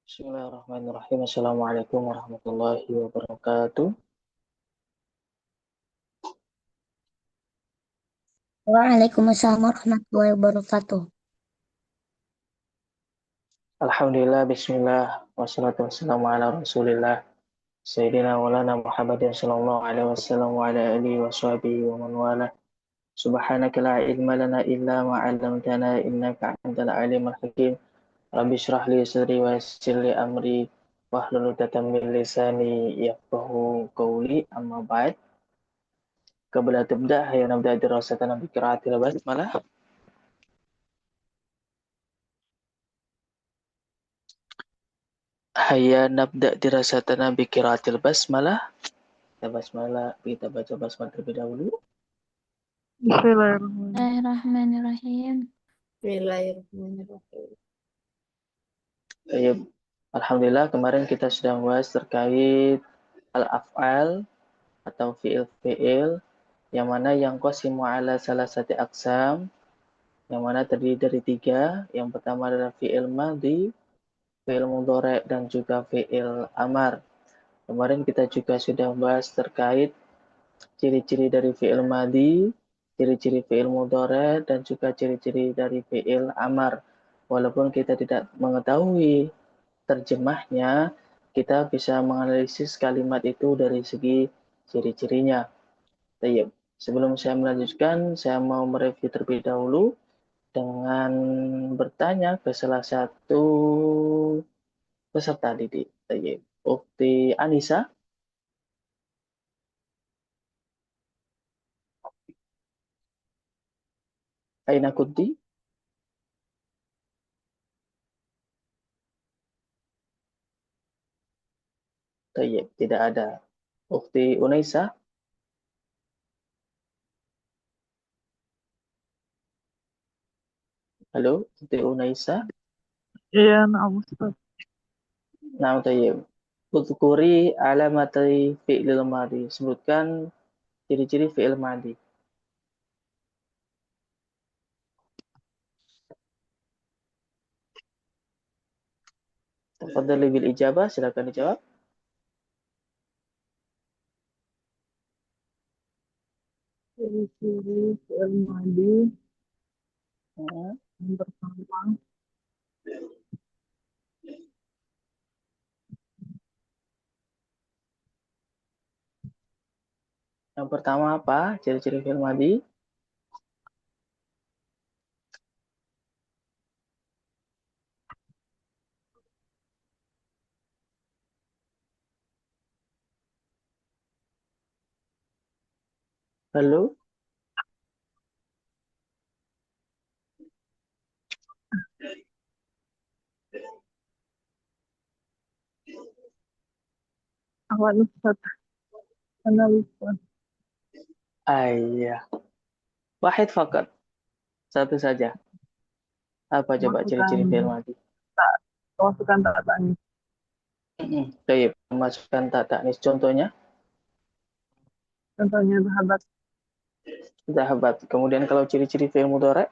Bismillahirrahmanirrahim. Assalamualaikum warahmatullahi wabarakatuh. Waalaikumsalam warahmatullahi wabarakatuh. Alhamdulillah, bismillah, wassalatu wassalamu ala rasulillah. Sayyidina walana Muhammadin sallallahu alaihi wasallam wa ala alihi wa sahbihi wa man wala. Subhanaka la ilma lana illa ma 'allamtana innaka antal alimul hakim. Rabbi shrah li sadri wa yassir li amri wahlul 'uqdatam min lisani yafqahu qawli. Amma ba'd. Qabla tibda hayya nabda dirasatan bi qiraatil basmalah. Hayya nabda dirasatana bi qiraatil basmalah. Kita baca basmalah terlebih dahulu. Bismillahirrahmanirrahim. Bismillahirrahmanirrahim. Bismillahirrahmanirrahim. Baik. Alhamdulillah kemarin kita sudah membahas terkait al-af'al atau fi'il-fi'il yang mana yang qasimu ala salasati aqsam, yang mana terdiri dari tiga. Yang pertama adalah fi'il madhi, fi'il mudhari' dan juga fi'il amar. Kemarin kita juga sudah membahas terkait ciri-ciri dari fi'il madhi, ciri-ciri fi'il mudhari' dan juga ciri-ciri dari fi'il amar. Walaupun kita tidak mengetahui terjemahnya, kita bisa menganalisis kalimat itu dari segi ciri-cirinya. Baik. Sebelum saya melanjutkan, saya mau mereview terlebih dahulu dengan bertanya ke salah satu peserta didik. Baik. Ukti Anissa, Aina Kunti? Baik, tidak ada. Ukti Unaisa? Halo, Ukti Unaisa? Iya, nah, Ustaz. Nah, tayyib. Udhkuri alamati fi'lil madhi. Sebutkan ciri-ciri fi'il madhi. Tafadhali bil ijabah, silakan dijawab. Ciri-ciri fi'il madhi Hmm. yang pertama Yang pertama apa? Ciri-ciri fi'il madhi. Lalu, awal Ustaz analisa ayah. Wahid fakat. Satu saja. Apa coba kemasukan ciri-ciri fi'il madhi? tak kemasukan tak tani. Tayyib. Masukkan tak taknis. Contohnya, Contohnya sahabat zahabat. Kemudian kalau ciri-ciri fi'il mudhari,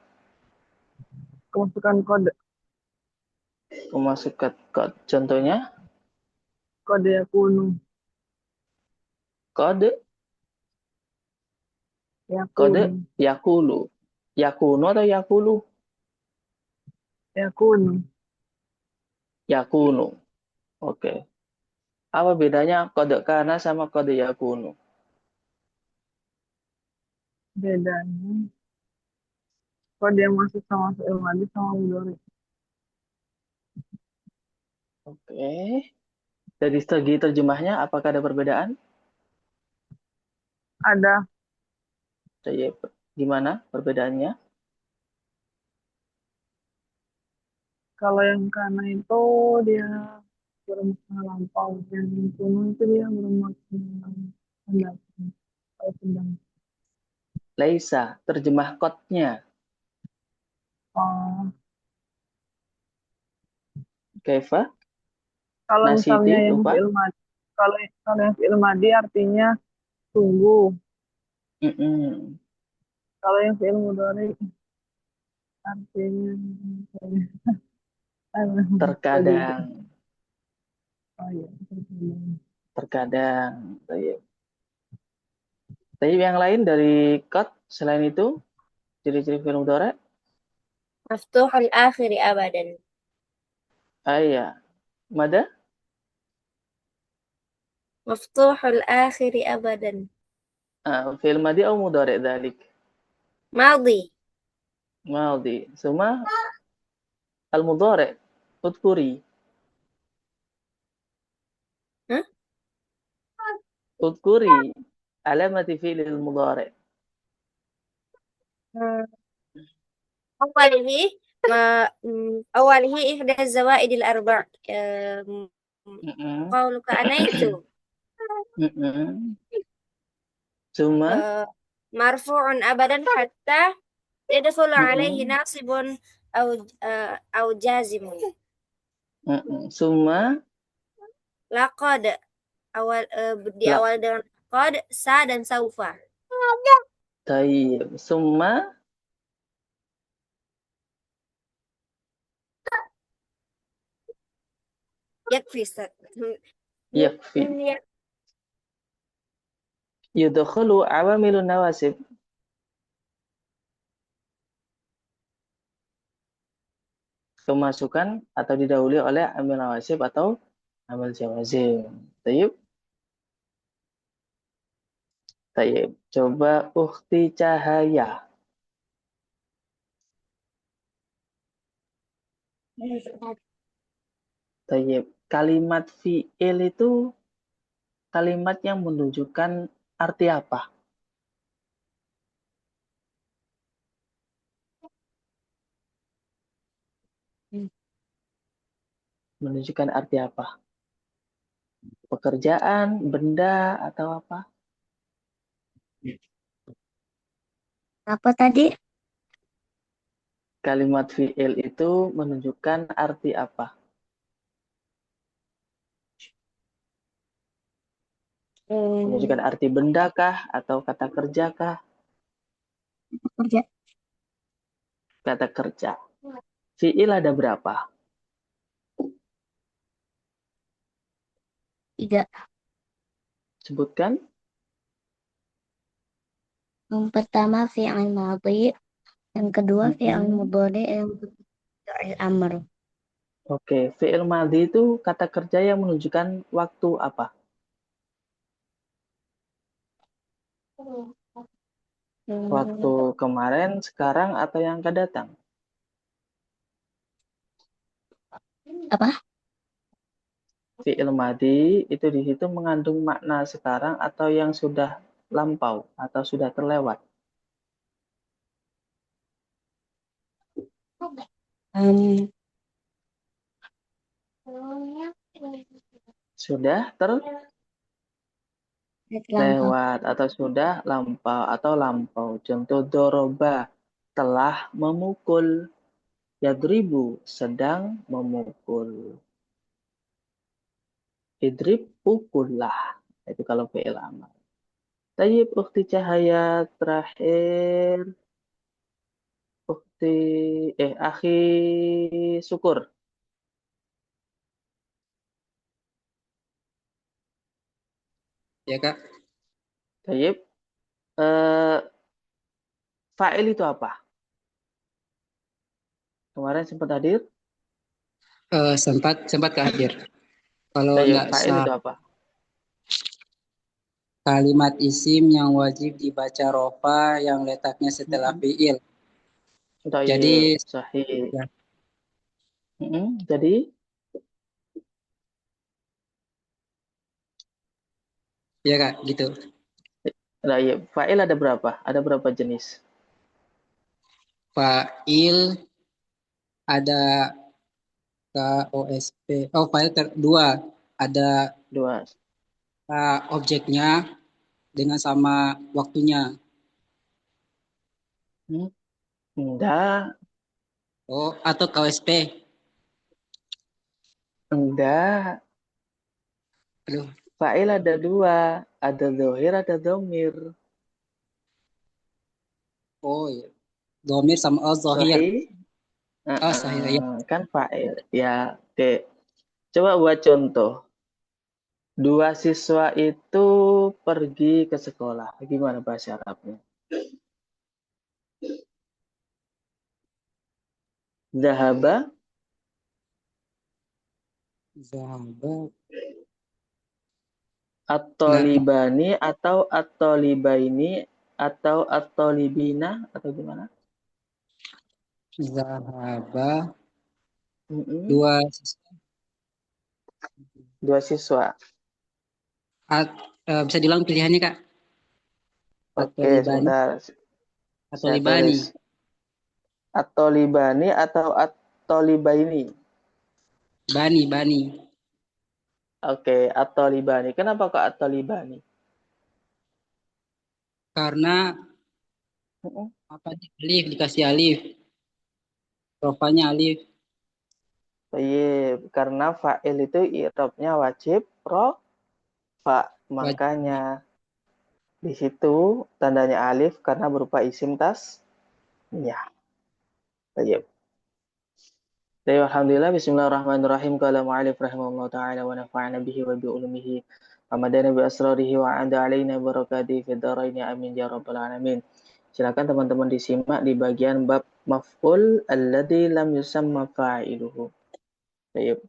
kemasukan kode memasukkan contohnya, kode yakunu kode, kode, yakunu yakulu. Yakunu atau yakulu? yakunu Yakunu. Oke. Apa bedanya kode kana sama kode yakunu? bedanya kode yang masuk sama fi'il madhi sama mudhari. Oke. Dari segi terjemahnya, apakah ada perbedaan? Ada Tayyib. Gimana perbedaannya? kalau yang kana itu dia bermakna lampau, yang kuno itu dia bermakna mendatang atau sedang. Laisa, terjemah kotnya. Oh, Kaifa? kalau Nasiti, misalnya yang lupa? fi'il madi, kalau kalau yang fi'il madi artinya tunggu. Mm-mm. Kalau yang fi'il mudhari artinya apa juga. Terkadang. Oh iya, terkadang. Terkadang. Tayyib. Tayyib, yang lain dari qad selain itu ciri-ciri fi'il mudhari'? مفتوح الآخر أبدا. Iya. Mada? مفتوح الآخر أبدا. Fi'il madi atau mudhari' dzalik? ماضي. Madhi. Suma al-mudhari'. Udhkuri. ها؟ Udhkuri alamati fi'il mudhari'. أوله أوله إحدى الزوائد الأربع. Mm-mm. قولك أنيت Mm-mm. Suma مرفوع أبدا حتى يدخل عليه mm-mm. ناصب أو جازم. Mm-mm. Suma لقد awal di la awal dengan qad, sa dan saufa. tayyib. Summa Yakfi Ustaz. yakfi. Yudkhulu awamilun nawasib. Kemasukan atau didahului oleh amil nawasib atau amil jawazim. Tayyib. Tayyib. Coba ukhti Cahaya. Tayyib. Kalimat fi'il itu kalimat yang menunjukkan arti apa? Menunjukkan arti apa? Pekerjaan, benda, atau apa? Apa tadi? Kalimat fi'il itu menunjukkan arti apa? Menunjukkan arti benda kah atau kata kerja kah? Kerja. Kata kerja. Fi'il ada berapa? 3. Sebutkan. Yang pertama fi'il madhi, yang kedua fi'il Mm-mm. mudhari, yang ketiga fi'il amr. Oke, fi'il madhi itu kata kerja yang menunjukkan waktu apa? Waktu kemarin, sekarang, atau yang akan datang? Apa? Fi'il madhi itu di situ mengandung makna sekarang atau yang sudah lampau atau sudah terlewat. Um, Sudah lampau. terlewat atau sudah lampau atau lampau. Contoh doroba, telah memukul. Yadribu, sedang memukul. Idrib, pukullah. Itu kalau fi'il amar. Tayyib, ukhti Cahaya terakhir. Ukhti, akhi Syukur. Ya Kak, Tayyib, eh, fa'il itu apa? Kemarin sempat hadir. sempat Kak hadir. Kalau Tayyib, nggak fa'il sah itu apa? kalimat isim yang wajib dibaca rofa yang letaknya setelah Mm-mm. fiil. Tayyib, Jadi sahih. ya, Jadi, ya Kak, gitu. tayyib, fa'il ada berapa? Ada berapa jenis? Fa'il ada KOSP. Oh, fa'il dua. Ada Dua. objeknya dengan sama waktunya. Hmm? Enggak, Oh, atau KOSP. enggak. Aduh. Fa'il ada dua. Ada dhohir, ada dhamir. Oh, iya. Domir sama zohir. Sahih? Oh, sahih ya. Kan fa'il. Ya, oke. Coba buat contoh. Dua siswa itu pergi ke sekolah. Gimana bahasa Arabnya? Zahaba, Zahaba. Nggak. at-talibani atau at-talibaini atau at-talibina atau gimana? Zahaba. Mm-mm. Dua. Dua siswa. Bisa diulang pilihannya, Kak? Atau Oke, Libani sebentar. atau Saya Libani. tulis. At-talibani atau at-talibaini. Bani. Oke, at-talibani. Kenapa kok at-talibani? Karena Mm-mm. apa alif dikasih alif. Rofanya alif. Baik, karena fa'il itu i'rabnya wajib rofa. Wajib. Makanya di situ tandanya alif karena berupa isim tas. Ya, baik. Baik, alhamdulillah, bismillahirrahmanirrahim. Qala mu'alif rahimahullah ta'ala wa nafa'ana bihi wa bi ulumihi wa madana bi asrarihi wa anda alaina barakatihi fid dharaini amin ya rabbal alamin. Silakan teman-teman disimak di bagian bab maf'ul alladzi lam yusamma fa'iluhu. Baik.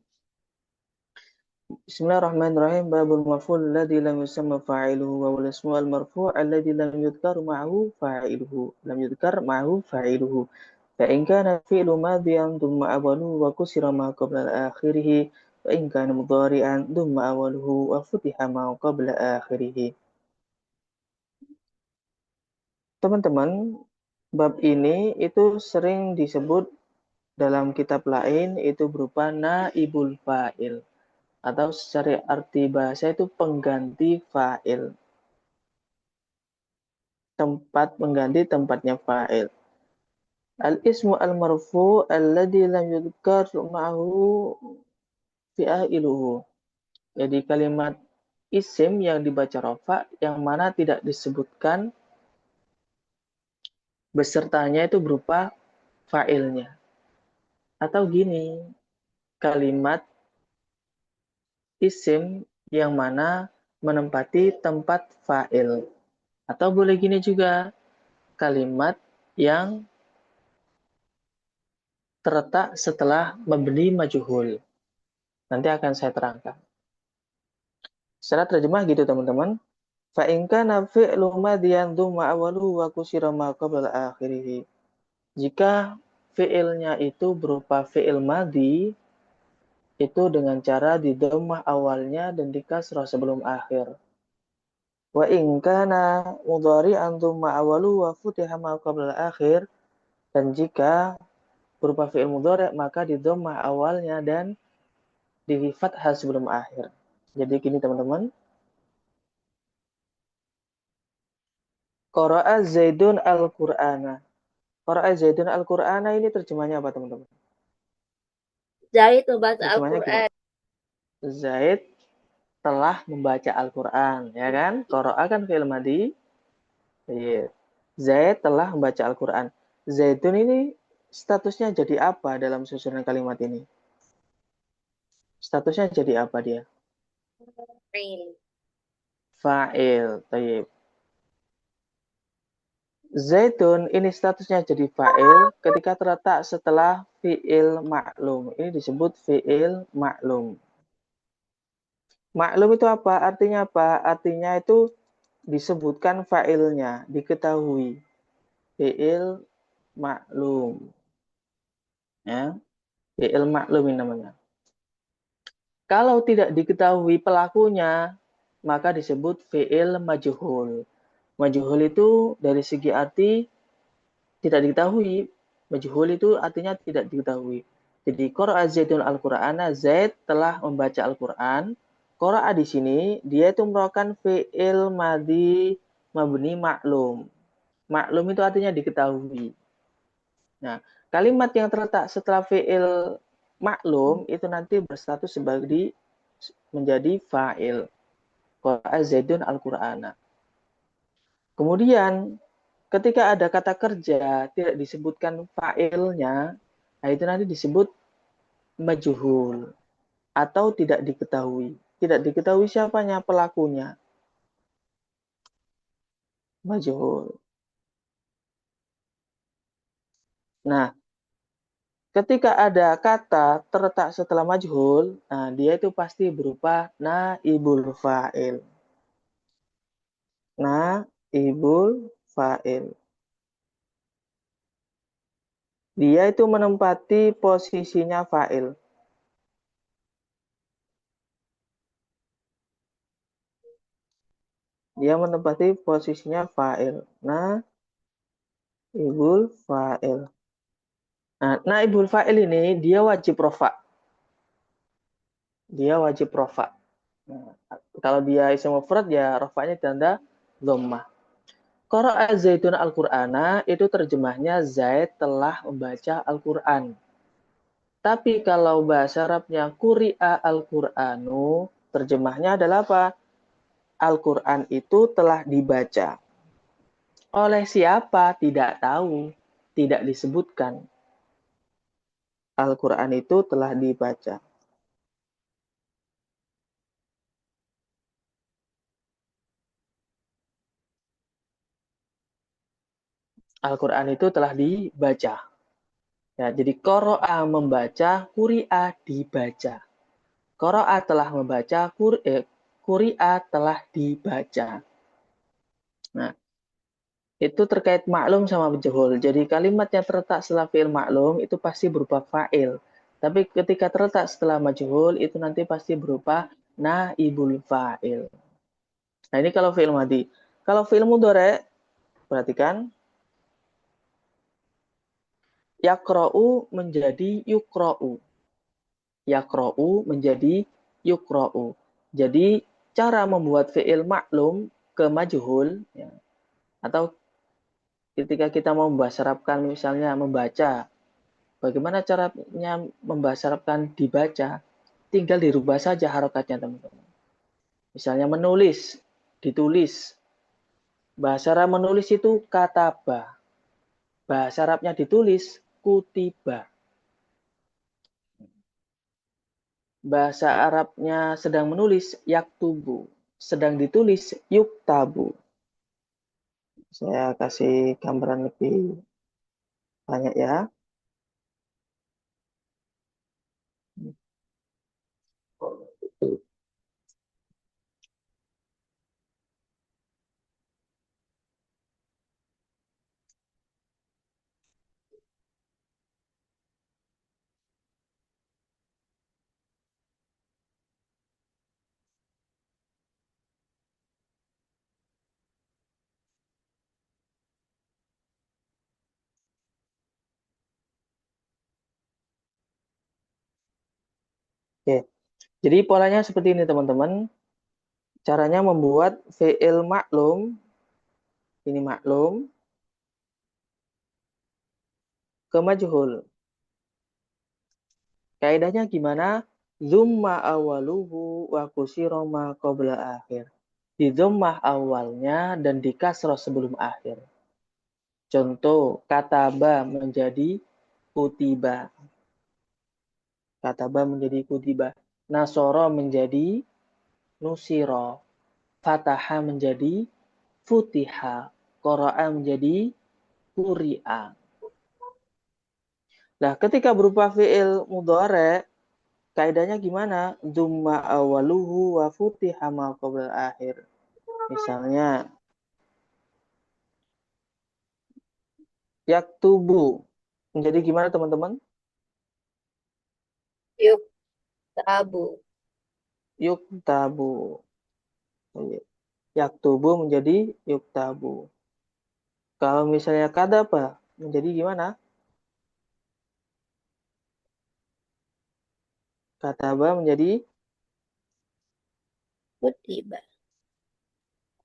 Bismillahirrahmanirrahim. Babul maf'ul alladzi lam yusamma fa'iluhu wa wal ismu al marfu' alladzi lam yudhkar ma'ahu fa'iluhu. Lam yudhkar ma'ahu fa'iluhu. Fa in kana fi'lu madhiyan thumma awwaluhu wa kusira ma qabla akhirih wa in kana mudhari'an thumma awwaluhu wa futiha ma qabla akhirih. Teman-teman, bab ini itu sering disebut dalam kitab lain itu berupa naibul fa'il. Atau secara arti bahasa itu pengganti fa'il. Tempat mengganti tempatnya fa'il. Al-ismu al-marfu alladhi lam yudhkar ma'ahu fi'ailuhu. Jadi kalimat isim yang dibaca rafa yang mana tidak disebutkan besertanya itu berupa fa'ilnya. Atau gini, kalimat isim yang mana menempati tempat fa'il. Atau boleh gini juga, kalimat yang terletak setelah mabni majhul. Nanti akan saya terangkan. Secara terjemah gitu teman-teman. Fa in kana fi'lu madhiyan dzumma awwaluhu wa kusira ma qabla akhirih. Jika fi'ilnya itu berupa fi'il madhi itu dengan cara di dhammah awalnya dan di kasrah sebelum akhir. Wa in kana mudhari'an dzumma awwaluhu wa futiha ma qabla akhir, dan jika berupa fi'il mudhari' maka di dhammah awalnya dan di fathah sebelum akhir. Jadi gini teman-teman. Qara'a Zaidun al-Qur'ana. Qara'a Zaidun al-Qur'ana ini terjemahnya apa teman-teman? Zaid membaca Terjemahnya Al-Quran. gimana? Zaid telah membaca Al-Qur'an, ya kan? Qara'a kan fi'il madhi. Iya. Zaid telah membaca Al-Qur'an. Zaidun ini statusnya jadi apa dalam susunan kalimat ini? Statusnya jadi apa dia? Fa'il. Tayyib. Zaidun ini statusnya jadi fa'il ketika terletak setelah fi'il maklum. Ini disebut fi'il maklum. Maklum itu apa? Artinya apa? Artinya itu disebutkan fa'ilnya, diketahui. Fi'il maklum. Ya, fi'il maklum ini namanya. Kalau tidak diketahui pelakunya, maka disebut fi'il majhul. Majhul itu dari segi arti tidak diketahui. Majhul itu artinya tidak diketahui. Jadi qara'a Zaidun al-Qur'ana, Zaid telah membaca Al-Qur'an. Qara'a di sini dia itu merupakan fi'il madhi mabni maklum. Maklum itu artinya diketahui. Nah, kalimat yang terletak setelah fi'il maklum itu nanti berstatus sebagai menjadi fa'il. Qara'a Zaidun al-Qur'ana. Kemudian ketika ada kata kerja tidak disebutkan fa'ilnya, nah itu nanti disebut majhul atau tidak diketahui. tidak diketahui siapanya pelakunya. Majhul. Nah, ketika ada kata terletak setelah majhul, nah dia itu pasti berupa naibul fa'il. Naibul fa'il. Dia itu menempati posisinya fa'il. Dia menempati posisinya fa'il. Naibul fa'il. Nah, naibul fa'il ini dia wajib rofa. Dia wajib rofa. Nah, kalau dia isim mufrad ya rofanya tanda dhammah. Qara'a Zaidun Al-Qur'ana itu terjemahnya Zaid telah membaca Al-Qur'an. Tapi kalau bahasa Arabnya Quri'a Al-Qur'anu, terjemahnya adalah apa? Al-Qur'an itu telah dibaca. Oleh siapa? Tidak tahu, tidak disebutkan. Al-Qur'an itu telah dibaca. Al-Qur'an itu telah dibaca. Ya, jadi qara'a membaca, quri'a dibaca. Qara'a telah membaca, quri'a telah dibaca. Nah, itu terkait maklum sama majhul. Jadi kalimat yang terletak setelah fi'il maklum itu pasti berupa fa'il. Tapi ketika terletak setelah majhul itu nanti pasti berupa naibul fa'il. Nah, ini kalau fi'il madhi. Kalau fi'il mudhari', perhatikan yaqra'u menjadi yuqra'u. Yaqra'u menjadi yuqra'u. Jadi cara membuat fi'il maklum ke majhul ya, atau ketika kita mau membahas Arabkan misalnya membaca, bagaimana caranya membahas Arabkan dibaca? Tinggal dirubah saja harokatnya teman-teman. Misalnya menulis, ditulis. Bahasa Arab menulis itu kataba. Bahasa Arabnya ditulis kutiba. Bahasa Arabnya sedang menulis yaktubu. Sedang ditulis yuktabu. Saya kasih gambaran lebih banyak ya. Oke. Jadi polanya seperti ini teman-teman. Caranya membuat fi'il maklum, ini maklum, ke majhul. Kaidahnya gimana? Zumma awaluhu wa kusiro ma qabla akhir. Di dhammah awalnya dan di kasroh sebelum akhir. Contoh, kataba menjadi kutiba. Kataba menjadi kutiba. Nasoro menjadi nusiro. Fataha menjadi futiha. Qara'a menjadi quri'a. Nah, ketika berupa fi'il mudhari', kaidahnya gimana? Dzumma awaluhu wa futiha ma qabla akhir. Misalnya, yaktubu. Menjadi gimana teman-teman? Yuk, tabu. Yuktabu. Yaktubu menjadi yuktabu. Kalau misalnya kadaba, menjadi gimana? Kataba menjadi Kutiba.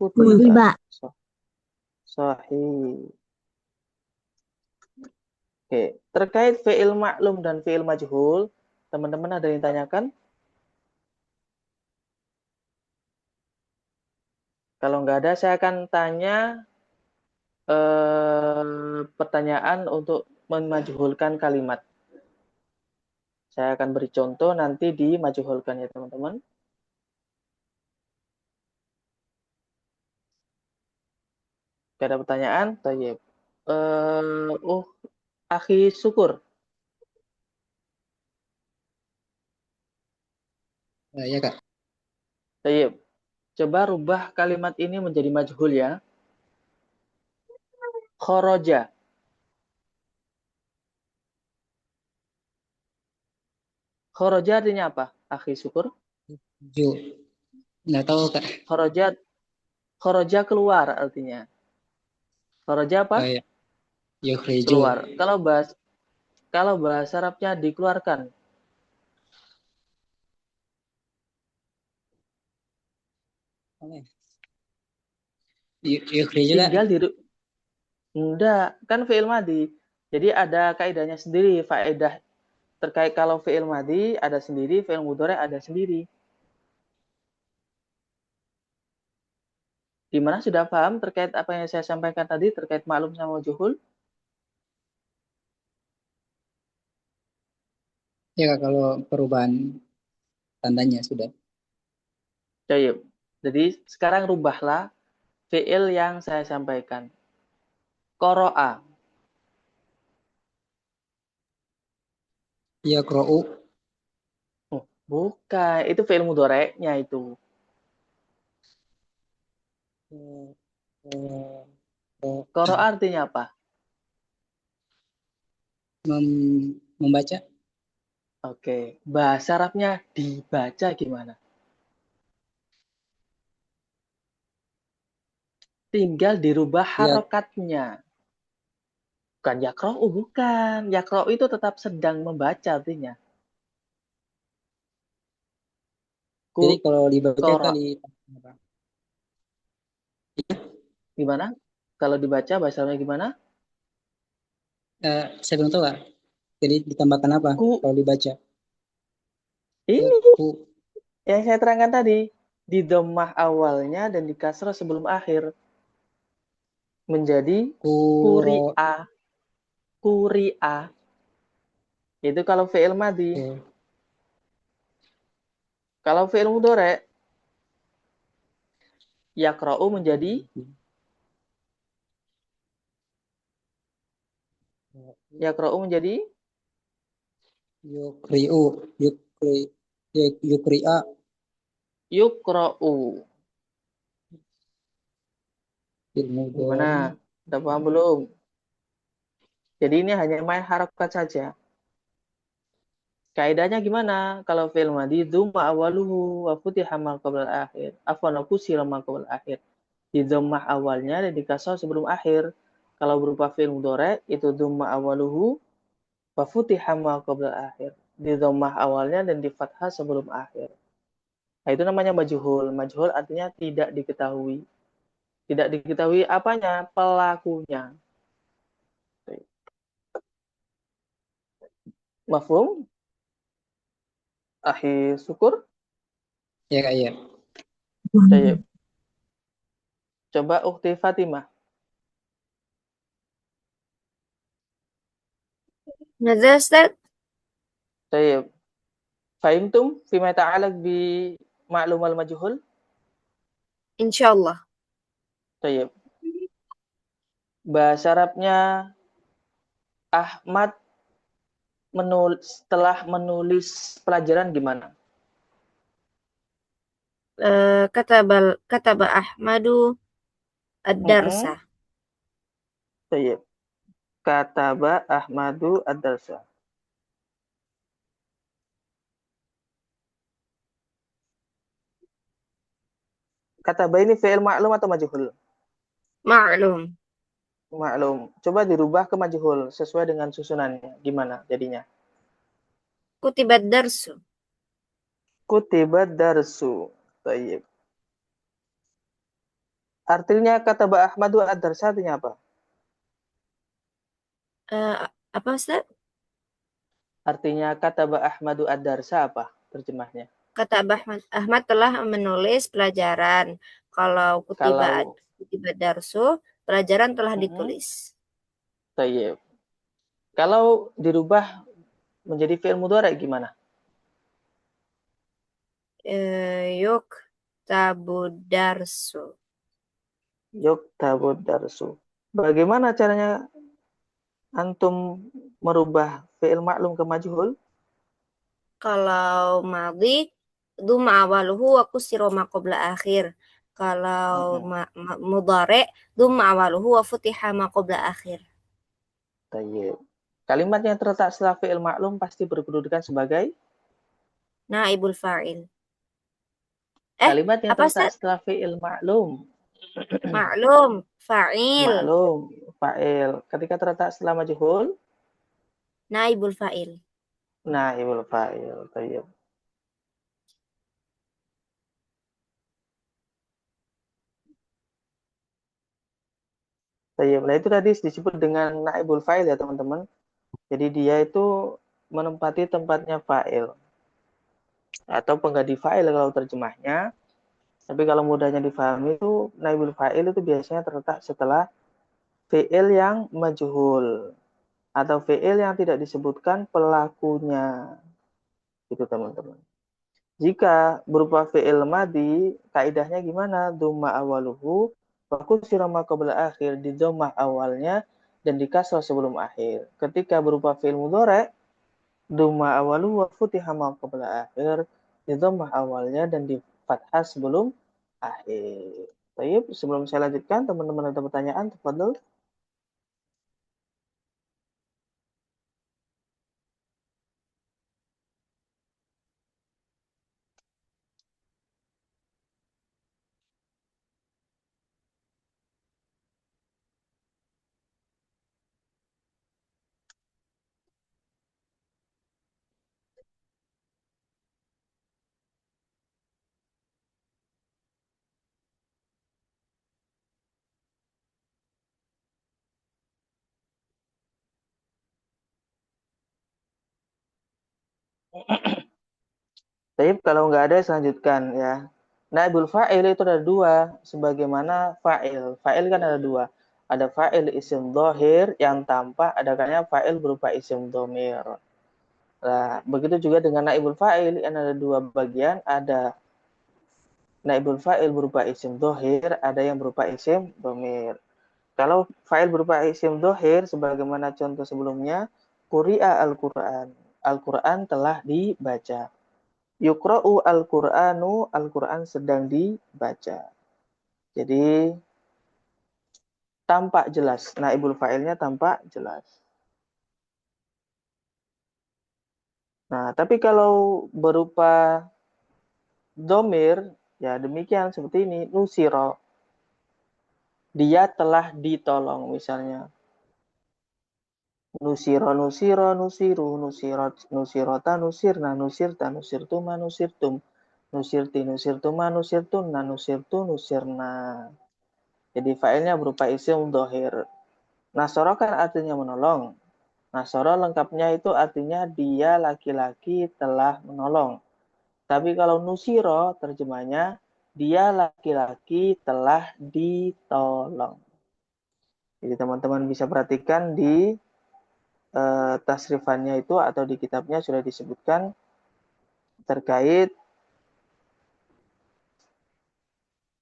kutiba. Kutiba. Sahih. Oke, terkait fi'il maklum dan fi'il majhul, teman-teman ada yang tanyakan? Kalau nggak ada, saya akan tanya pertanyaan untuk memajhulkan kalimat. Saya akan beri contoh nanti dimajhulkan ya teman-teman. Gak ada pertanyaan? Tayyib. Akhi Syukur. Ya Kak. Tayyib. Coba rubah kalimat ini menjadi majhul ya. Khoroja. Khoroja artinya apa, Akhi Syukur? Ju. Nggak tahu Kak. Khoroja, khoroja keluar artinya. Khoroja apa? Ya. Yukhriju. Keluar. Kalau bahasa Arabnya dikeluarkan. Yukhriju Kak. Tinggal di enggak, kan fi'il madi. Jadi ada kaidahnya sendiri, faedah terkait kalau fi'il madi ada sendiri, fi'il mudhari ada sendiri. Gimana, sudah paham terkait apa yang saya sampaikan tadi terkait maklum sama juhul? Ya Kak, kalau perubahan tandanya sudah. Baik. Jadi sekarang rubahlah fi'il yang saya sampaikan. Qara'a. Yaqra'u. Oh, bukan, itu fi'il mudhari'nya itu. Qara'a artinya apa? Membaca. Oke, bahasa Arabnya dibaca gimana? Tinggal dirubah Ya, harokatnya. Bukan yakro'u, bukan. Yakro'u itu tetap sedang membaca artinya. jadi kalau dibaca Qara. kali Gimana? Kalau dibaca bahasa Arabnya gimana? saya belum tahu Kak. Jadi ditambahkan apa Ku. kalau dibaca? Ini Ku. yang saya terangkan tadi. Di dhammah awalnya dan di kasrah sebelum akhir. Menjadi Kuro. kuri'a. Kuri'a. Itu kalau fi'il madi. Kalau fi'il mudhari, yakra'u menjadi Yukri'u. Yukri'a. yukra'u. Ilmu Gimana? dari. Udah paham belum? Jadi ini hanya main harokat saja. Kaidahnya gimana? Kalau fi'il madi dzumma awaluhu wa futiha ma qabla akhir. Afwan wa kusira ma qabla akhir. Di dhammah awalnya dan di kasrah sebelum akhir. Kalau berupa fi'il mudhari itu dzumma awaluhu wa futiha ma qabla akhir. Di dhammah awalnya dan di fathah sebelum akhir. Nah, itu namanya majhul. Majhul artinya tidak diketahui. Tidak diketahui apanya? Pelakunya. Mafhum? Akhi Syukur? Ya Kak, ya. Baik. Coba Ukhti Fatimah. ماذا أستاذ؟ Baik. Fahimtum fima ta'alaq bi ma'lumal majhul? إن شاء الله. Baik. Bahasa Arabnya Ahmad setelah menulis pelajaran gimana? كتب أحمد الدرس. Baik. Kataba Ahmadu ad-darsa. Kataba ini fi'il ma'lum atau majhul? معلوم. Maklum. Coba dirubah ke majhul sesuai dengan susunannya. Gimana jadinya? كتب الدرس. Kutibat darsu. Baik. Artinya kataba Ahmadu ad-darsa artinya apa? apa Ustaz? Artinya kataba Ahmadu ad-darsa apa terjemahnya? Kata Ahmad telah menulis pelajaran. Kalau kutiba Kalau darsu, pelajaran telah mm-mm. ditulis. Baik. Kalau dirubah menjadi fi'il mudhari gimana? Yuk tabu darsu. Yuktabud darsu. Bagaimana caranya antum merubah fi'il maklum ke majhul? Kalau madhi duma awaluhu wa kusiro ma qabla akhir. Kalau mudhari duma awaluhu wa futiha ma qabla akhir. Tayyib. Kalimat yang terletak setelah fi'il maklum pasti berkedudukan sebagai Naibul fa'il. kalimat yang apa terletak Ustaz? setelah fi'il maklum. Maklum, fa'il, Maklum, fa'il. Ketika terletak setelah majhul, naibul fa'il. naibul fa'il. Tayyib. Tayyib. Nah, itu tadi disebut dengan naibul fa'il ya, teman-teman. Jadi dia itu menempati tempatnya fa'il atau pengganti fa'il kalau terjemahnya. Tapi kalau mudahnya difahami itu naibul fa'il itu biasanya terletak setelah fi'il yang majhul atau fi'il yang tidak disebutkan pelakunya. Gitu teman-teman. Jika berupa fi'il madhi, kaidahnya gimana? Dhamma awaluhu wa kusira ma qabla akhir, di dhammah awalnya dan di kasrah sebelum akhir. Ketika berupa fi'il mudhari', dhamma awaluhu wa futiha ma qabla akhir, di dhammah awalnya dan di fathah sebelum akhir. Baik, sebelum saya lanjutkan, teman-teman ada pertanyaan? Tafadhol. Baik, kalau nggak ada saya lanjutkan ya. Naibul fa'il itu ada dua, sebagaimana fa'il. Fa'il kan ada dua. Ada fa'il isim dhohir yang tampak, ada kalanya fa'il berupa isim dhamir. Nah, begitu juga dengan naibul fa'il yang ada dua bagian, ada naibul fa'il berupa isim dhohir, ada yang berupa isim dhamir. Kalau fa'il berupa isim dhohir, sebagaimana contoh sebelumnya, Quri'a al-Qur'an. Al-Qur'an telah dibaca. Yukra'u al-Qur'anu, Al-Qur'an sedang dibaca. Jadi tampak jelas. Naibul fa'ilnya tampak jelas. Nah, tapi kalau berupa domir, ya demikian seperti ini. Nusiro, dia telah ditolong misalnya. Nusiro, nusiro, nusiru, nusirot, nusirota, nusirna, nusirta, nusirtuma, nusirtum, nusirti, nusirtuma, nusirtunna, nusirtu, nusirna. Jadi failnya berupa isim dohir. Nasoro kan artinya menolong. Nasoro lengkapnya itu artinya dia laki-laki telah menolong. Tapi kalau nusiro terjemahnya dia laki-laki telah ditolong. Jadi teman-teman bisa perhatikan di tasrifannya itu atau di kitabnya sudah disebutkan terkait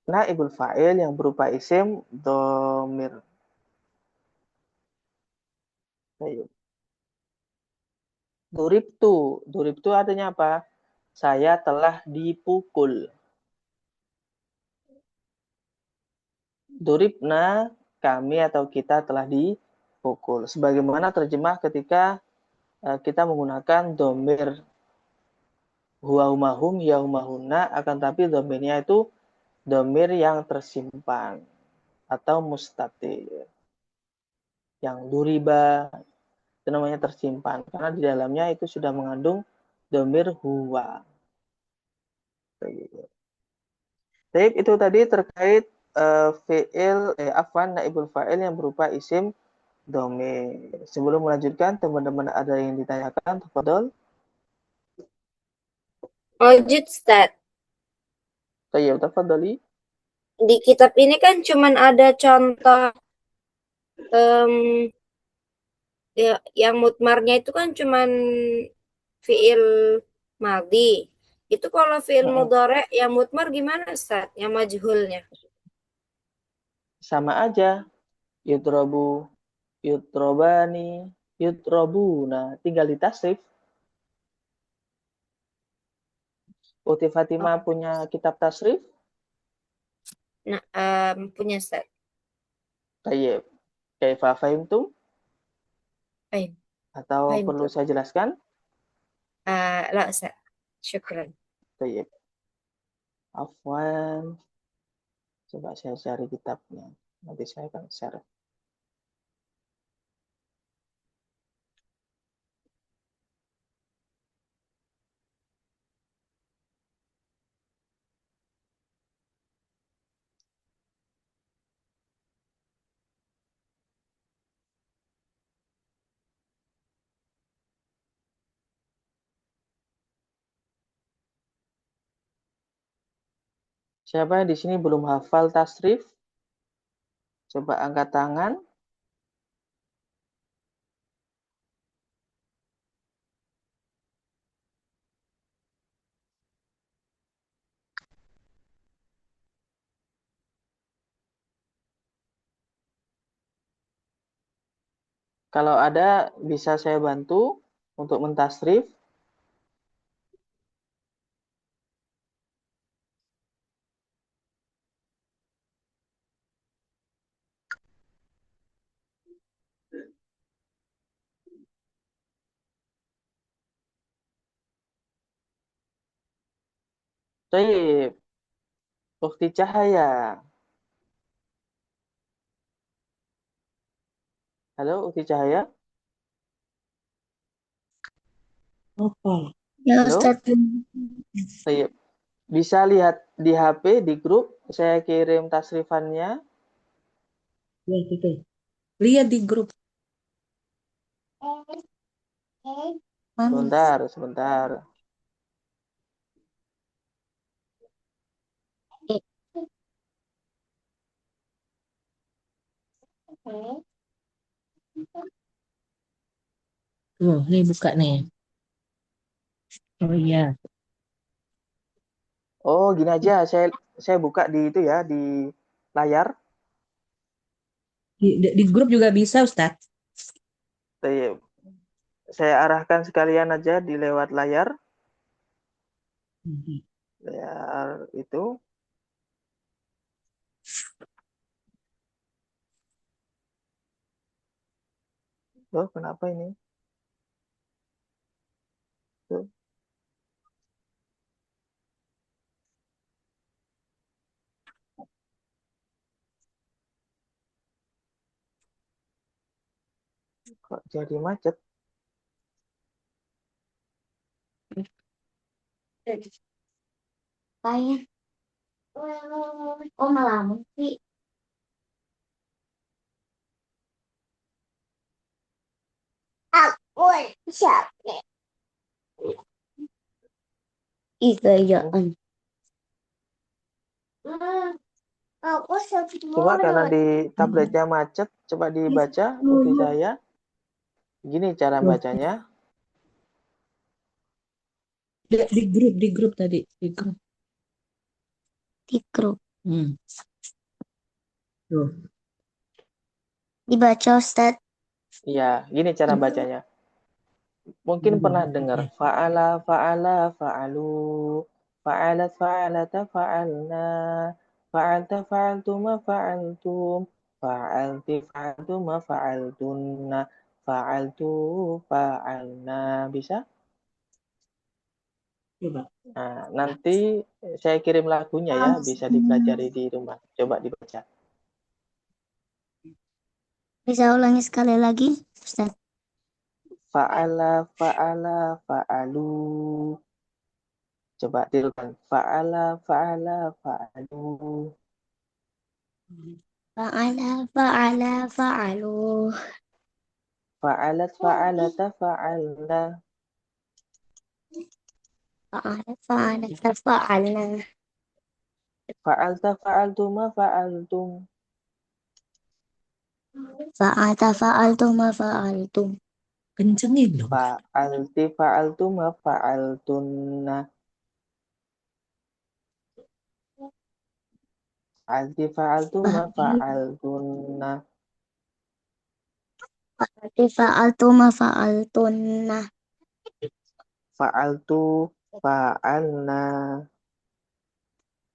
naibul fa'il yang berupa isim domir. Durib tu artinya apa? Saya telah dipukul. Duribna, kami atau kita telah dipukul. Sebagaimana terjemah ketika kita menggunakan domir huwa humahum ya humahuna, akan tapi domirnya itu domir yang tersimpan atau mustatir. Yang duriba itu namanya tersimpan karena di dalamnya itu sudah mengandung domir huwa. Jadi itu tadi terkait fi'il naibul fa'il yang berupa isim domir. Sebelum melanjutkan, teman-teman ada yang ditanyakan, tafadhol. Lanjut, Ustaz. Tayyib, tafadholi. Di kitab ini kan cuman ada contoh yang mutmarnya itu kan cuman fiil madhi. Itu kalau fiil mudhari yang mutmar gimana, Ustaz? Yang majhulnya. sama aja. Yudrobu, yudrobani, yudrobuna. Tinggal ditasrif. Uti Fatimah punya kitab tasrif? Nah, punya Ustaz. Tayyib. Kaifa fahimtum? Baik, Atau baik perlu tuh. saya jelaskan? La Ustaz. Syukran. Tayyib. Afwan. Coba saya cari kitabnya. Nanti saya akan share. Siapa yang di sini belum hafal tasrif? Coba angkat tangan. Kalau ada, bisa saya bantu untuk mentasrif. Tayyib. Ukti Cahaya. Halo, Ukti Cahaya. Ya Halo. Ustaz. Tayyib. Bisa lihat di HP, di grup. Saya kirim tasrifannya. Ya, gitu. Lihat di grup. Sebentar, sebentar. Tuh, nih buka nih. Oh iya. Oh, gini aja. Saya buka di itu ya, di layar. Di grup juga bisa, Ustaz. Tayyib. Saya arahkan sekalian aja di lewat layar. Layar itu. Loh, kenapa ini? Tuh. Kok jadi macet? Kayak, oh ngelamun sih. Aku siapa? Igayaan. Aku Coba karena sebelum di tabletnya macet, coba dibaca Ukti saya. Gini cara bacanya. Di grup tadi, di grup. di grup Tuh. dibaca Ustaz. Iya, gini cara bacanya. Mungkin pernah dengar fa'ala, fa'ala, fa'alu, fa'alat, fa'alata, fa'alna, fa'alta, fa'altuma, fa'altum, fa'alti, fa'altuma, fa'altunna, fa'altu, fa'alna. Bisa? Coba. Nah, nanti saya kirim lagunya ya, bisa dipelajari di rumah. Coba dibaca. Bisa ulangi sekali lagi Ustaz. Fa'ala, fa'ala, fa'alu. Coba tirukan. Fa'ala, fa'ala, fa'alu. Fa'ala, fa'ala, fa'alu. Fa'alat, fa'alata, fa'alna. Fa'ala, fa'ala, fa'alna. Fa'alta, fa'altuma, fa'altum. Fa'ata, fa'altum, fa'altum. Kencengin dong. Fa'alti, fa'altuma, fa'altunna. Arti fa'altuma fa'altunna. Berarti fa'altu ma fa'altunna. Fa'altu fa'alna.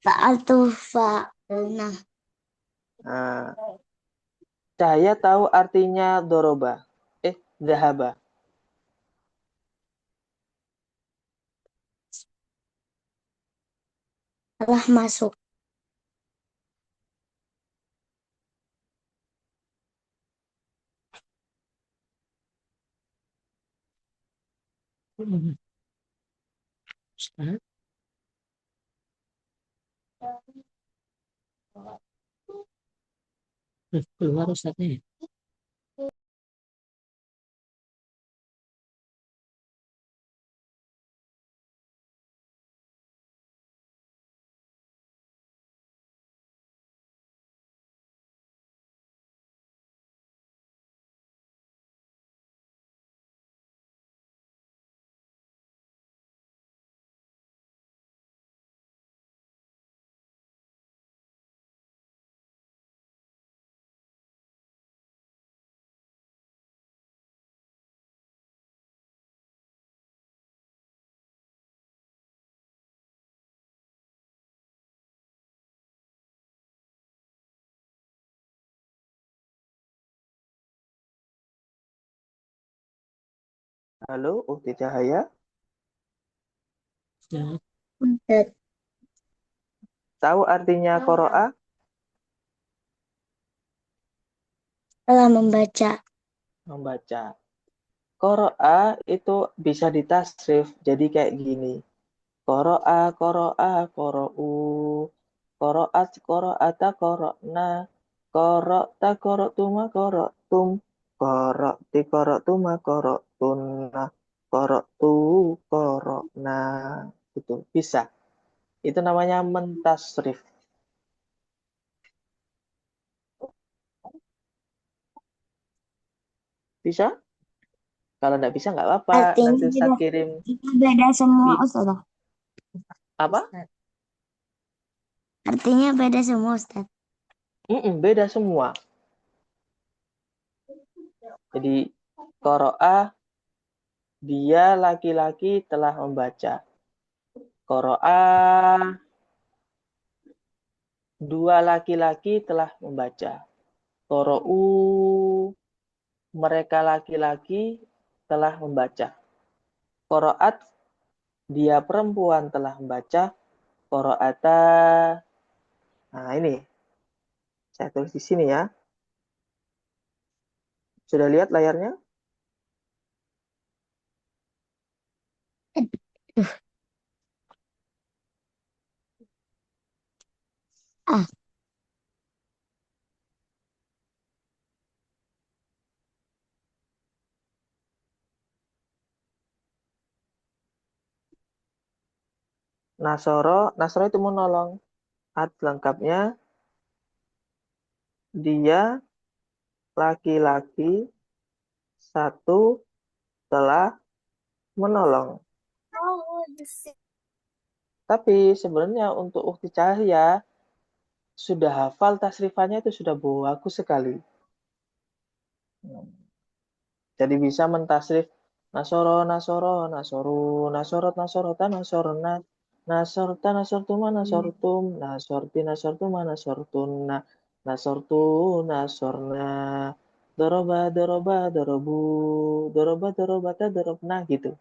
Fa'altu fa'alna. Nah, Cahaya tahu artinya doroba. Dhahaba. Telah masuk. Ustaz, keluar Ustaznya. Halo, Ukti Cahaya. Ustaz, Ustaz, Tahu artinya qoro'a? telah membaca. Membaca. Qoro'a itu bisa ditasrif jadi kayak gini. Qoro'a, qoro'a, qoro'u. Qoro'at, qoro'ata, qoro'na. Qoro'ta, qoro'tuma, qoro'tum. Qoro'ti, qoro'tuma, qoro'tunna. Qoro'tu, qoro'na. Itu bisa. Itu namanya mentasrif. Bisa? Kalau nggak bisa nggak apa-apa. Artinya Nanti saya beda, kirim beda semua, di Ustaz. apa? Artinya beda semua, Ustaz. Beda semua. Jadi qoro'ah dia laki-laki telah membaca. Qoro'ah dua laki-laki telah membaca. Qoro'u mereka laki-laki telah membaca. Qoro'at dia perempuan telah membaca. Qoro'ata. Nah, ini saya tulis di sini ya. Sudah lihat layarnya? Ah, Nasoro itu menolong. Arti lengkapnya dia laki-laki satu telah menolong. Tapi sebenarnya untuk Ukti Cahaya sudah hafal tasrifannya itu sudah bagus sekali. Jadi bisa mentasrif nasoro, nasoro, nasoru, nasorot, nasorota, nasorna, nasorta, nasortuma, nasortum, nasorti, nasortuma, nasortunna, nasortu, nasorna, doroba, doroba, dorobu, doroba, dorobata, dorobna gitu.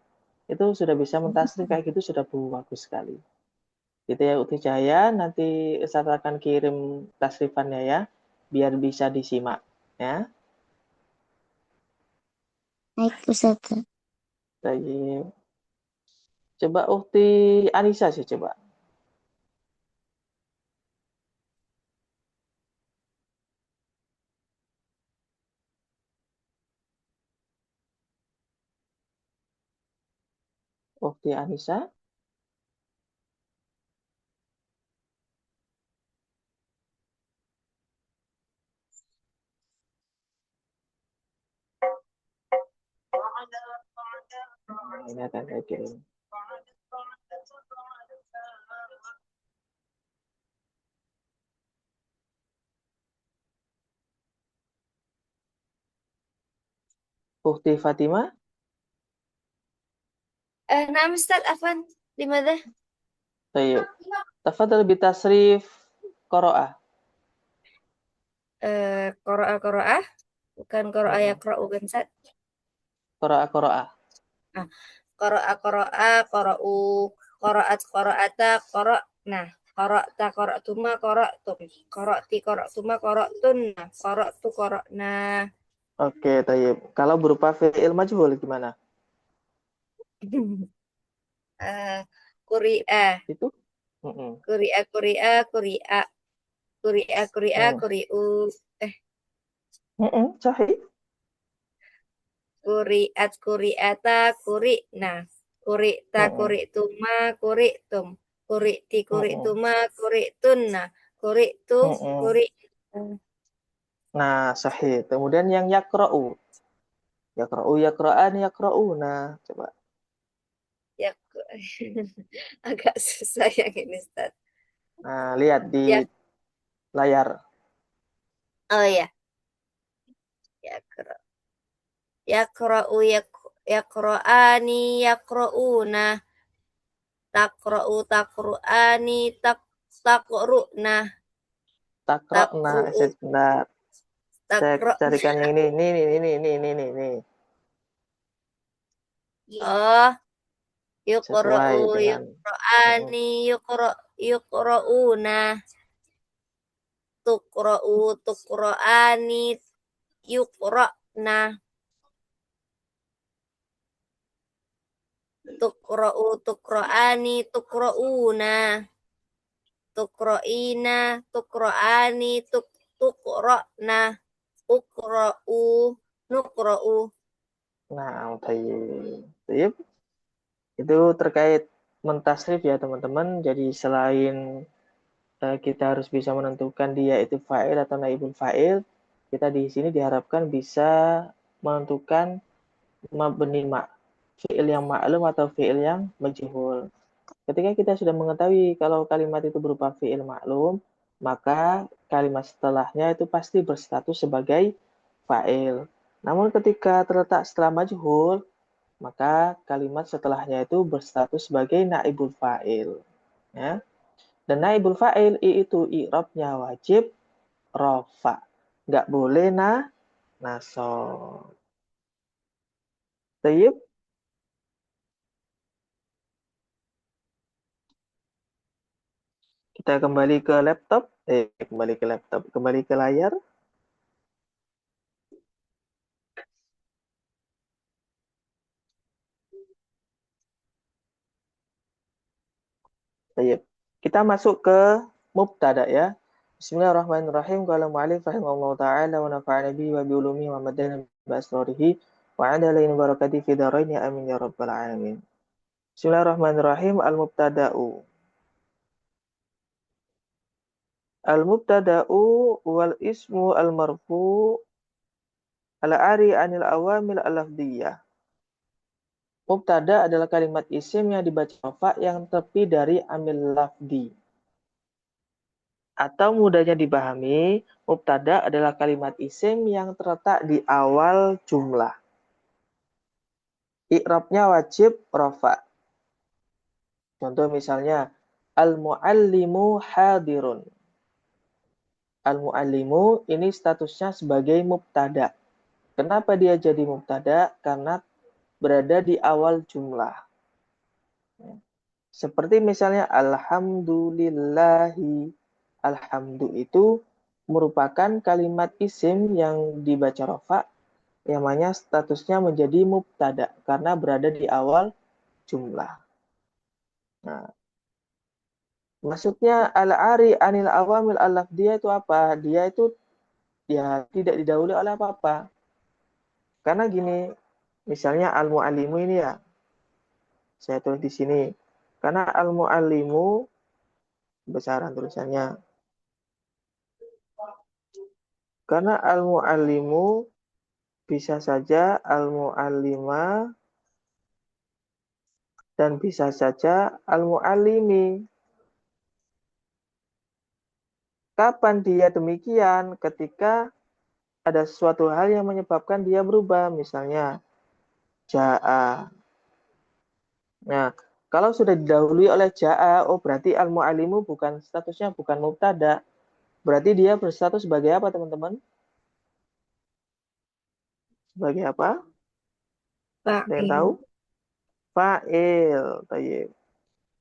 Itu sudah bisa mentasrif kayak gitu sudah bagus sekali. Gitu ya Ukti Cahaya, nanti saya akan kirim tasrifannya ya, biar bisa disimak ya. naik, Ustaz. Baik. Coba Ukti Anissa sih coba. Ukti Anissa. Ini akan saya kirim. Ukhti Fatimah? نعم أستاذ عفوا لماذا؟ Tayyib. Tafadhal bitasrif qira'ah. Qara'a bukan qara'a Mm-mm. yaqra'u kan Ustaz? Qira'ah. Nah, qara'a qara'u qara'at qara'ata qara'na qara'ta qara'tuma qara'tum qara'tuma qara'tunna qara'tu qara'na. Oke, tayyib. Kalau berupa fi'il majhul gimana? Quri'a Itu? Mm-mm. quri'a quri'a quri'a quri'a quri'a Mm. quri'u Sahih. quri'at quri'ata quri'na quri'ta Mm-mm. quri'tuma quri'tum quri'ti Mm-mm. quri'tuma quri'tunna quri'tu Mm-mm. quri'na. Nah, sahih. Kemudian yang yakra'u. Yakra'u, yakra'an, yakra'una. Coba. Ya, agak susah yang ini, Ustaz. Nah, lihat di Ya, layar. oh ya. Yaqra'u yaqra'ani yaqra'una taqra'u taqru'ani taqru'na Takra'na. taqru'u Sebentar. Saya taqra' carikan yang ini. oh yuqra'u Sesuai dengan. Mm-mm. yuqra'ani yuqra'una tuqra'u tuqra'ani yuqra'na tuqra'u tuqra'ani tuqra'una tuqra'ina tuqra'ani tuqra'na uqra'u nuqra'u. Nah, tayyib. Itu terkait mentasrif ya teman-teman. Jadi selain kita harus bisa menentukan dia itu fa'il atau naibul fa'il, kita di sini diharapkan bisa menentukan mabni fi'il yang ma'lum atau fi'il yang majhul. Ketika kita sudah mengetahui kalau kalimat itu berupa fi'il ma'lum, maka kalimat setelahnya itu pasti berstatus sebagai fa'il. Namun ketika terletak setelah majhul, maka kalimat setelahnya itu berstatus sebagai naibul fa'il. Ya. Dan naibul fa'il itu i'rabnya wajib rofa. Nggak boleh nasab. Tayyib. Kita kembali ke laptop. Kembali ke layar. Tayyib. Kita masuk ke mubtada ya. Bismillahirrahmanirrahim. Qala mu'allif rahimahullah ta'ala wa nafa'ana bihi wa bi ulumihi wa madana bi asrarihi wa adala in barakati fi dharain ya amin ya rabbal alamin. Bismillahirrahmanirrahim. Al-mubtada'u. Al-mubtada'u wal ismu al-marfu al-ari anil awamil al-lafdiyah. Mubtada adalah kalimat isim yang dibaca rafa yang tepi dari amil lafdi. Atau mudahnya dipahami, mubtada adalah kalimat isim yang terletak di awal jumlah. I'rabnya wajib rafa. Contoh misalnya, al-muallimu hadirun. Al-muallimu ini statusnya sebagai mubtada. Kenapa dia jadi mubtada? Karena berada di awal jumlah. Seperti misalnya alhamdulillahi. Alhamdu itu merupakan kalimat isim yang dibaca rafa, yang mana statusnya menjadi mubtada karena berada di awal jumlah. Nah, maksudnya al-ari anil awamil al-lafdiyah itu apa? Dia itu ya tidak didahului oleh apa-apa. Karena gini, misalnya al-muallimu ini ya, saya tulis di sini. Karena al-muallimu, besaran tulisannya. Karena al-muallimu bisa saja al-muallima dan bisa saja al-muallimi. Kapan dia demikian? Ketika ada suatu hal yang menyebabkan dia berubah, misalnya ja'a. Nah, kalau sudah didahului oleh ja'a, oh berarti al-mu'allimu bukan statusnya bukan mubtada. Berarti dia berstatus sebagai apa, teman-teman? Sebagai apa? Ada yang tahu? Fa'il. Tayyib.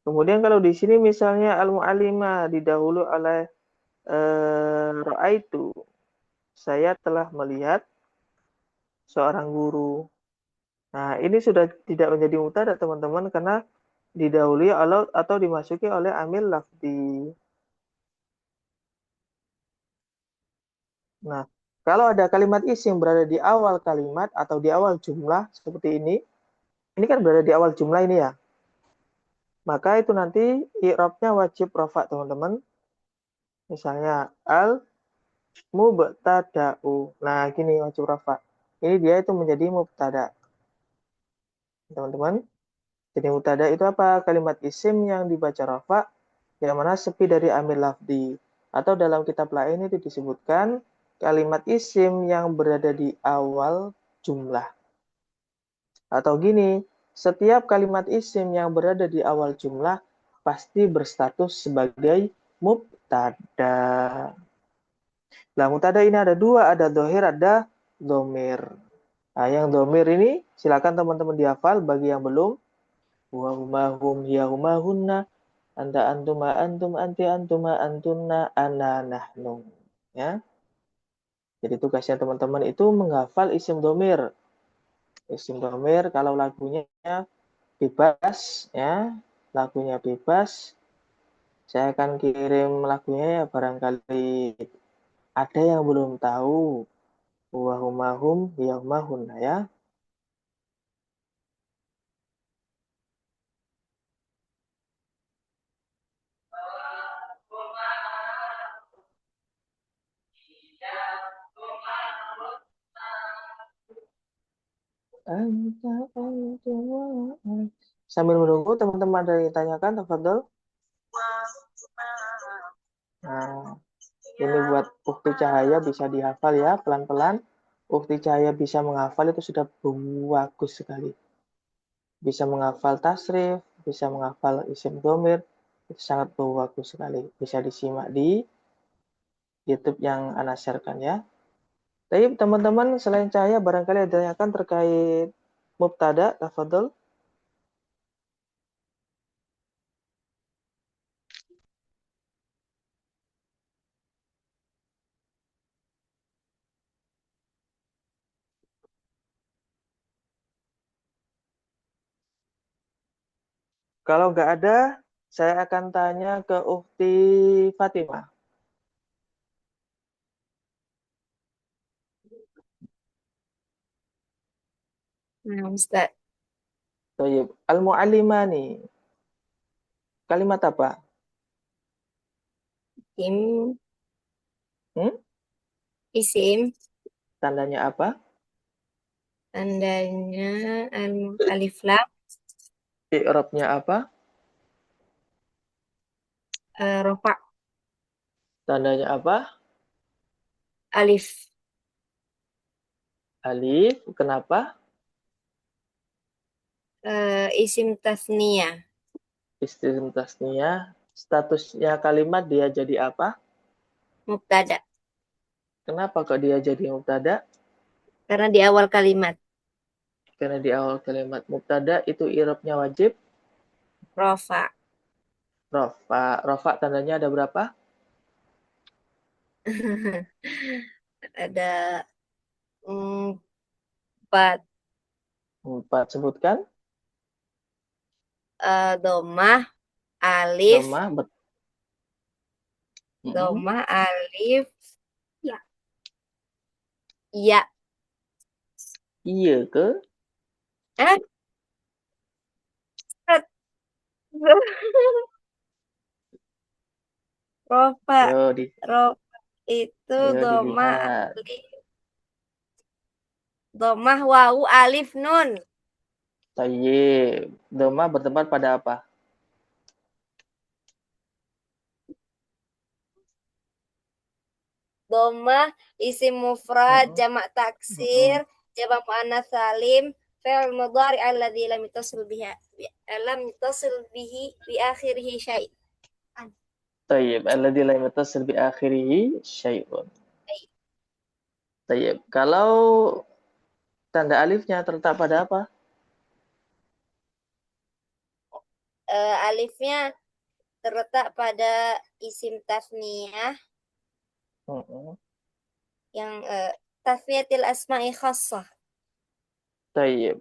Kemudian kalau di sini misalnya al-mu'allimah didahului oleh ra'aitu. Saya telah melihat seorang guru. Nah, ini sudah tidak menjadi mubtada, teman-teman, karena didahului atau dimasuki oleh amil lafzi. Nah, kalau ada kalimat isim berada di awal kalimat atau di awal jumlah seperti ini kan berada di awal jumlah ini ya. Maka itu nanti i'rabnya wajib rafa, teman-teman. Misalnya al mubtada'u. Nah, gini wajib rafa. Ini dia itu menjadi mubtada. Teman-teman, jadi mubtada itu apa? Kalimat isim yang dibaca rafa yang mana sepi dari amil lafzi. Atau dalam kitab lain itu disebutkan kalimat isim yang berada di awal jumlah. Atau gini, setiap kalimat isim yang berada di awal jumlah pasti berstatus sebagai mubtada. Nah, mubtada ini ada dua, ada dohir, ada domir. Nah, yang domir ini silakan teman-teman dihafal bagi yang belum. Wa huma hum hiya huma hunna anta antuma antum anti antuma antunna ana nahnu. Ya. Jadi tugasnya teman-teman itu menghafal isim domir. Isim domir kalau lagunya bebas ya, lagunya bebas. Saya akan kirim lagunya ya, barangkali ada yang belum tahu. Wa huma hum hiya huma hunna ya. Sambil menunggu teman-teman ada yang ditanyakan, tafadhol. Nah, ini buat Ukti Cahaya bisa dihafal ya pelan-pelan. Ukti Cahaya bisa menghafal itu sudah bagus sekali. Bisa menghafal tasrif, bisa menghafal isim domir, itu sangat bagus sekali. Bisa disimak di YouTube yang Ana sharekan ya. Tapi teman-teman selain Cahaya barangkali ada yang akan terkait mubtada, tafadhol. Kalau nggak ada, saya akan tanya ke Ukti Fatimah. Nah, Ustaz. Thayyib. Al-mu'allimah nih. Kalimat apa? Isim. Hmm? Isim. Tandanya apa? Tandanya alif lam. I'rabnya apa? Rofa. Tandanya apa? Alif. Alif. Kenapa? Isim tasniyah. Isim tasniyah. Statusnya kalimat dia jadi apa? Mubtada. Kenapa kok dia jadi mubtada? Karena di awal kalimat. Karena di awal kalimat mubtada itu i'rabnya wajib Rofa. rafa. Rafa tandanya ada berapa? Ada 4. 4. Sebutkan. Domah, alif, Domah. domah, alif, ya, iya. Iya ke? Eh, Rofa, Yo, rofa itu yo domah, dilihat. alif, domah, wawu, alif, nun. Tayyib. Domah bertempat pada apa? dhammah, isim mufrad, Mm-mm. jamak Mm-mm. taksir, jamak muannats salim, fi'il mudhari alladzi lam yatasil bihi bi akhirih syai'. Tayyib. Alladzi lam yattasil bi akhirih syai'un. Tayyib. Kalau tanda alifnya terletak pada apa? Alifnya terletak pada isim tasniyah Mm-mm. yang tasniyatil asma'i khassah. Tayyib.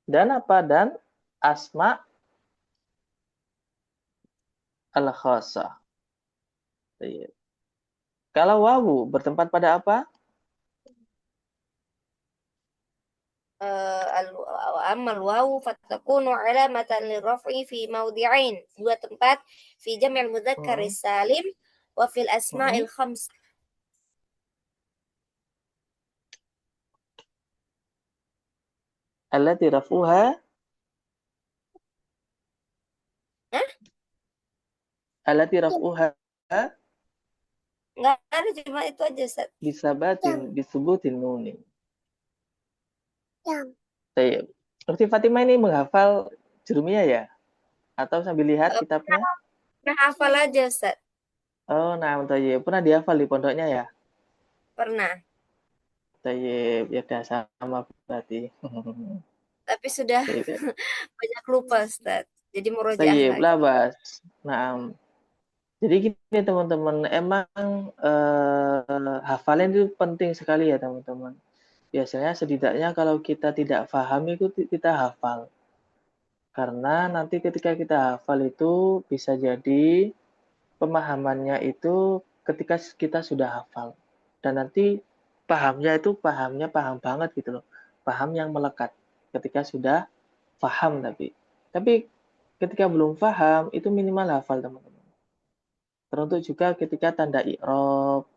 Dan apa? Dan asma al-khassah. Tayyib. Kalau wawu bertempat pada apa? Amal wawu fatakunu alamatan lirraf'i fi mawdi'ain, dua tempat, fi jam'il mudzakkar Mm-mm. salim wa fil Mm-mm. asma'il khams. Allati rafuha Hah? allati rafuha Enggak ada, cuma itu aja, Ustaz. disebutin nuni. Tayyib. Ukti Fatimah ini menghafal jurumiyah ya? Atau sambil lihat kitabnya? Pernah hafal aja, Ustaz. Oh, nah, tayyib. Pernah dihafal di pondoknya ya? Pernah. Tayyib. Ya udah sama berarti. Tapi sudah Tayyib. banyak lupa, Ustaz. Jadi murojaah Tayyib, lagi. labas. Nah, jadi gini teman-teman, emang hafalan itu penting sekali ya teman-teman. Biasanya setidaknya kalau kita tidak paham itu kita hafal. Karena nanti ketika kita hafal itu bisa jadi pemahamannya itu ketika kita sudah hafal. Dan nanti pahamnya itu paham banget gitu loh. Paham yang melekat ketika sudah paham Tapi ketika belum paham itu minimal hafal teman-teman. Teruntuk juga ketika tanda i'rab,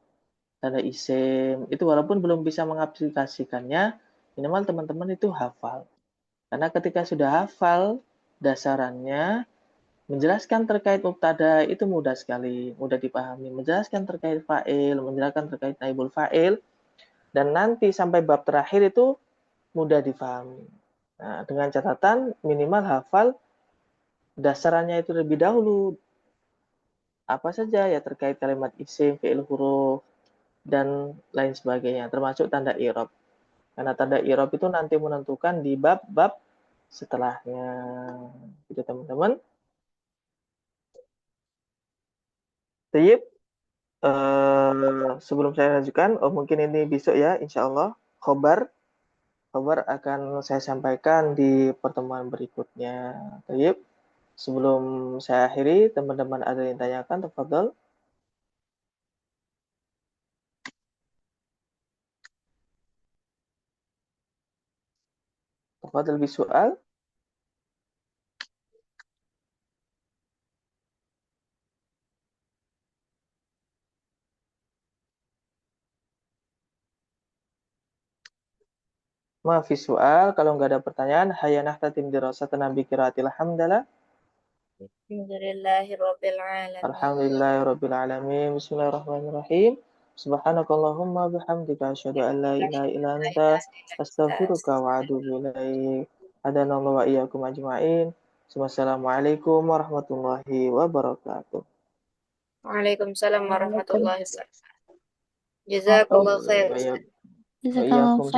tanda isim, itu walaupun belum bisa mengaplikasikannya, minimal teman-teman itu hafal. Karena ketika sudah hafal dasarannya, menjelaskan terkait mubtada itu mudah sekali, mudah dipahami. Menjelaskan terkait fa'il, menjelaskan terkait naibul fa'il, dan nanti sampai bab terakhir itu mudah dipahami. Nah, dengan catatan minimal hafal dasarannya itu lebih dahulu. Apa saja ya terkait kalimat isim, fi'il huruf, dan lain sebagainya, termasuk tanda i'rab. Karena tanda i'rab itu nanti menentukan di bab-bab setelahnya. Gitu teman-teman. Tayyib. Sebelum saya lanjutkan, mungkin ini besok ya, insya Allah, khobar akan saya sampaikan di pertemuan berikutnya. Tayyib. Sebelum saya akhiri, teman-teman ada yang tanyakan, tafadhol. Tafadhol bisual. Maafi soal, kalau nggak ada pertanyaan, hayanah tatim dirasatan nabi kiraatil hamdalah. Alhamdulillahirabbil alamin. Alhamdulillahirabbil alamin. Bismillahirrahmanirrahim. Subhanakallahumma bihamdika asyhadu an la ilaha illa anta astaghfiruka wa atubu ilaik. Hadanallahu wa iyyakum ajmain. Wassalamualaikum warahmatullahi wabarakatuh. Waalaikumsalam warahmatullahi wabarakatuh. Jazakallahu khair. Wa Jazakallahu iyyakum